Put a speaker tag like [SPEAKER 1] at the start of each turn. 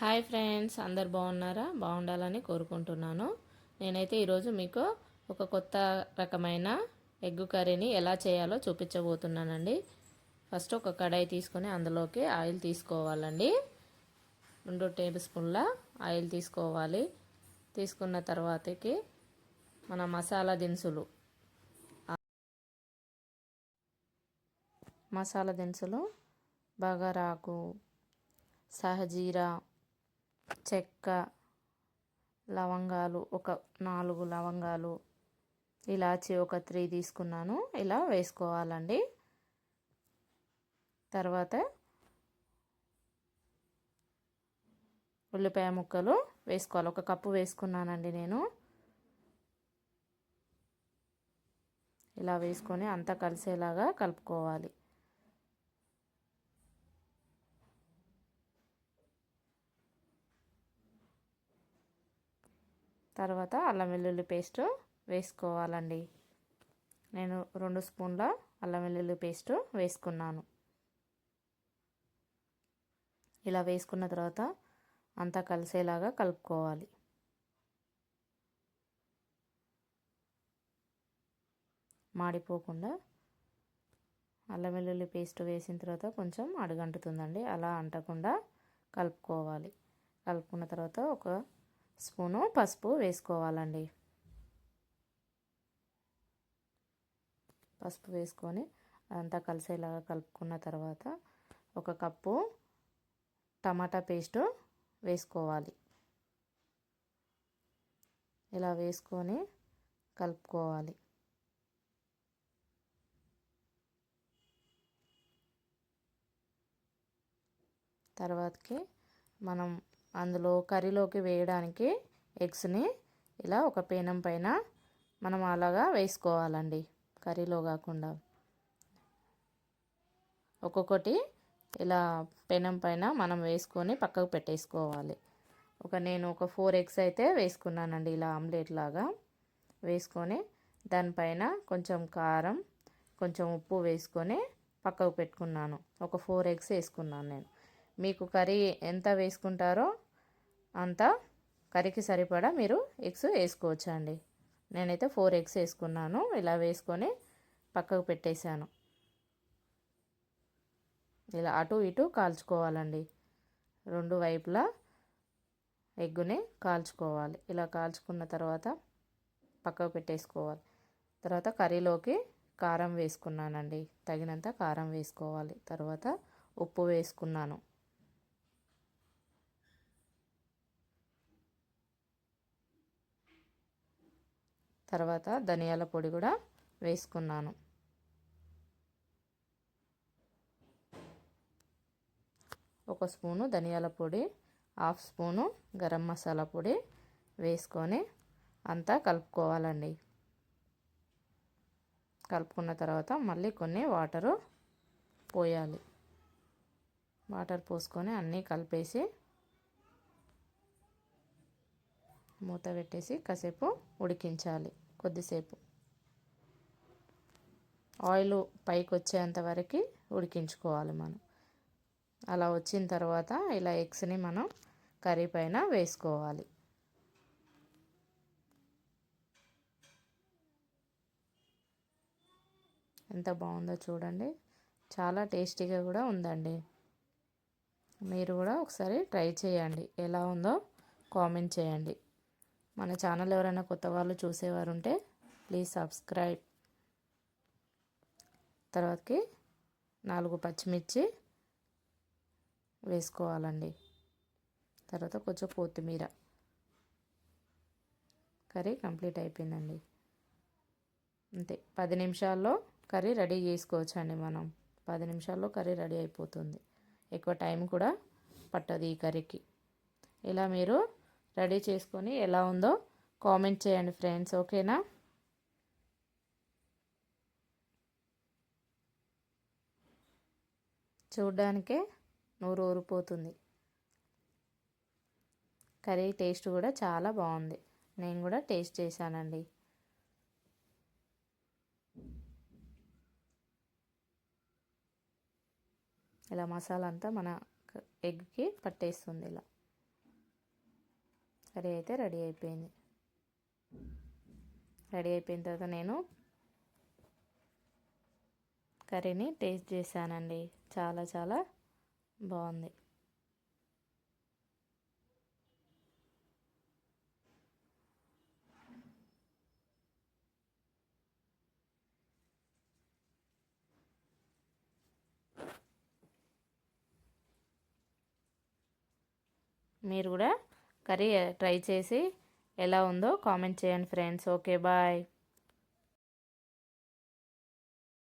[SPEAKER 1] Hi friends, అందరు బాగున్నారా? బాగుండాలని కోరుకుంటున్నాను. నేనైతే ఈరోజు మీకు ఒక కొత్త రకమైన ఎగ్ కర్రీని ఎలా చేయాలో చూపించబోతున్నానండి. ఫస్ట్ ఒక కడాయి తీసుకొని అందులోకి ఆయిల్ తీసుకోవాలండి. 2 టేబుల్ స్పూన్ల ఆయిల్ తీసుకోవాలి. తీసుకున్న తర్వాతకి మన మసాలా దినుసులు బగారాకు, సహజీరా, చెక్క, లవంగాలు ఒక 4 లవంగాలు, ఇలాచి ఒక 3 తీసుకున్నాను. ఇలా వేసుకోవాలండి. తర్వాత ఉల్లిపాయ ముక్కలు వేసుకోవాలి. 1 కప్పు వేసుకున్నానండి నేను. ఇలా వేసుకొని అంతా కలిసేలాగా కలుపుకోవాలి. తర్వాత అల్లం వెల్లుల్లి పేస్ట్ వేసుకోవాలండి. నేను 2 స్పూన్ల అల్లం వెల్లుల్లి పేస్ట్ వేసుకున్నాను. ఇలా వేసుకున్న తర్వాత అంతా కలిసేలాగా కలుపుకోవాలి. మాడిపోకుండా అల్లం వెల్లుల్లి పేస్ట్ వేసిన తర్వాత కొంచెం అడుగంటుతుందండి. అలా అంటకుండా కలుపుకోవాలి. కలుపుకున్న తర్వాత 1 స్పూను పసుపు వేసుకోవాలండి. పసుపు వేసుకొని అదంతా కలిసేలాగా కలుపుకున్న తర్వాత 1 కప్పు టమాటా పేస్ట్ వేసుకోవాలి. ఇలా వేసుకొని కలుపుకోవాలి. తర్వాతకి మనం అందులో కర్రీలోకి వేయడానికి ఎగ్స్ని ఇలా ఒక పేనం పైన మనం అలాగా వేసుకోవాలండి. కర్రీలో కాకుండా ఒక్కొక్కటి ఇలా పెనం పైన మనం వేసుకొని పక్కకు పెట్టేసుకోవాలి. నేను ఒక 4 ఎగ్స్ అయితే వేసుకున్నానండి. ఇలా ఆమ్లెట్ లాగా వేసుకొని దానిపైన కొంచెం కారం, కొంచెం ఉప్పు వేసుకొని పక్కకు పెట్టుకున్నాను. ఒక 4 ఎగ్స్ వేసుకున్నాను నేను. మీకు కర్రీ ఎంత వేసుకుంటారో అంత కర్రీకి సరిపడా మీరు ఎగ్స్ వేసుకోవచ్చు అండి. నేనైతే 4 ఎగ్స్ వేసుకున్నాను. ఇలా వేసుకొని పక్కకు పెట్టేశాను. ఇలా అటు ఇటు కాల్చుకోవాలండి. 2 వైపులా ఎగ్గుని కాల్చుకోవాలి. ఇలా కాల్చుకున్న తర్వాత పక్కకు పెట్టేసుకోవాలి. తర్వాత కర్రీలోకి కారం వేసుకున్నానండి. తగినంత కారం వేసుకోవాలి. తర్వాత ఉప్పు వేసుకున్నాను. తర్వాత ధనియాల పొడి కూడా వేసుకున్నాను. ఒక స్పూను ధనియాల పొడి, 1/2 స్పూను గరం మసాలా పొడి వేసుకొని అంతా కలుపుకోవాలండి. కలుపుకున్న తర్వాత మళ్ళీ కొన్ని వాటరు పోయాలి. వాటర్ పోసుకొని అన్నీ కలిపేసి మూత పెట్టేసి కాసేపు ఉడికించాలి. కొద్దిసేపు ఆయిల్ పైకి వచ్చేంత వరకు ఉడికించుకోవాలి మనం. అలా వచ్చిన తర్వాత ఇలా ఎగ్స్ని మనం కర్రీ పైన వేసుకోవాలి. ఎంత బాగుందో చూడండి. చాలా టేస్టీగా కూడా ఉందండి. మీరు కూడా ఒకసారి ట్రై చేయండి. ఎలా ఉందో కామెంట్ చేయండి. మన ఛానల్ ఎవరైనా కొత్త వాళ్ళు చూసేవారు ఉంటే ప్లీజ్ సబ్స్క్రైబ్. తర్వాతకి 4 పచ్చిమిర్చి వేసుకోవాలండి. తర్వాత కొంచెం కొత్తిమీర. కర్రీ కంప్లీట్ అయిపోయిందండి. అంతే, 10 నిమిషాల్లో కర్రీ రెడీ చేసుకోవచ్చండి. మనం 10 నిమిషాల్లో కర్రీ రెడీ అయిపోతుంది. ఎక్కువ టైం కూడా పట్టదు ఈ కర్రీకి. ఇలా మీరు రెడీ చేసుకొని ఎలా ఉందో కామెంట్ చేయండి ఫ్రెండ్స్. ఓకేనా? చూడ్డానికే నోరు ఊరిపోతుంది. కర్రీ టేస్ట్ కూడా చాలా బాగుంది. నేను కూడా టేస్ట్ చేశానండి. ఇలా మసాలా అంతా మన ఎగ్కి పట్టేస్తుంది. ఇలా కర్రీ అయితే రెడీ అయిపోయింది. రెడీ అయిపోయిన తర్వాత నేను కర్రీని టేస్ట్ చేశానండి. చాలా చాలా బాగుంది. మీరు కూడా కర్రీ ట్రై చేసి ఎలా ఉందో కామెంట్ చేయండి ఫ్రెండ్స్. Okay bye.